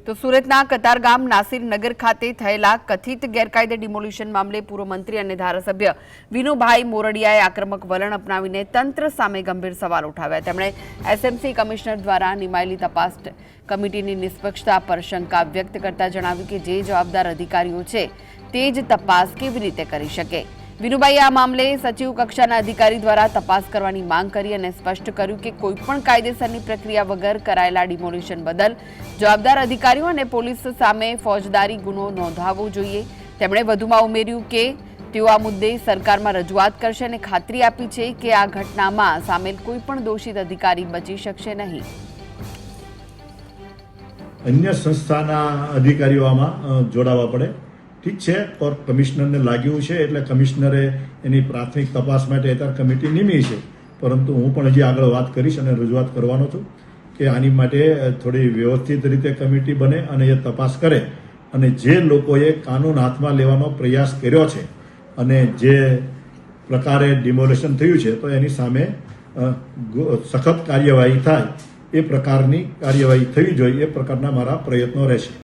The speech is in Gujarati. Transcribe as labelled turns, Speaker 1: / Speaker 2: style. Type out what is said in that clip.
Speaker 1: તો સુરતના કતારગામ નાસિરનગર ખાતે થયેલા કથિત ગેરકાયદે ડિમોલિશન મામલે પૂર્વ મંત્રી અને ધારાસભ્ય વિનુભાઈ મોરડિયાએ આક્રમક વલણ અપનાવીને તંત્ર સામે ગંભીર સવાલ ઉઠાવ્યા। તેમણે એસએમસી કમિશનર દ્વારા નિમાયેલી તપાસ કમિટીની નિષ્પક્ષતા પર શંકા વ્યક્ત કરતા જણાવ્યું કે જે જવાબદાર અધિકારીઓ છે તે જ તપાસ કેવી રીતે કરી શકે। વિનુભાઈએ આ મામલે સચિવ કક્ષાના અધિકારી દ્વારા તપાસ કરવાની માંગ કરી અને સ્પષ્ટ કર્યું કે કોઈપણ કાયદેસરની પ્રક્રિયા વગર કરાયેલા ડિમોલિશન બદલ જવાબદાર અધિકારીઓ અને પોલીસ સામે ફોજદારી ગુનો નોંધાવવો જોઈએ। તેમણે વધુમાં ઉમેર્યું કે તેઓ આ મુદ્દે સરકારમાં રજૂઆત કરશે અને ખાતરી આપી છે કે આ ઘટનામાં સામેલ કોઈપણ દોષિત અધિકારી બચી શકશે નહીં।
Speaker 2: અન્ય સંસ્થાના અધિકારીઓ આમાં જોડાવા પડે, ઠીક છે, પર કમિશનરને લાગ્યું છે એટલે કમિશનરે એની પ્રાથમિક તપાસ માટે અત્યારે કમિટી નિમી છે, પરંતુ હું પણ હજી આગળ વાત કરીશ અને રજૂઆત કરવાનો છું કે આની માટે થોડી વ્યવસ્થિત રીતે કમિટી બને અને એ તપાસ કરે અને જે લોકોએ કાનૂન હાથમાં લેવાનો પ્રયાસ કર્યો છે અને જે પ્રકારે ડિમોલેશન થયું છે તો એની સામે સખત કાર્યવાહી થાય એ પ્રકારની કાર્યવાહી થવી જોઈએ, એ પ્રકારના મારા પ્રયત્નો રહેશે।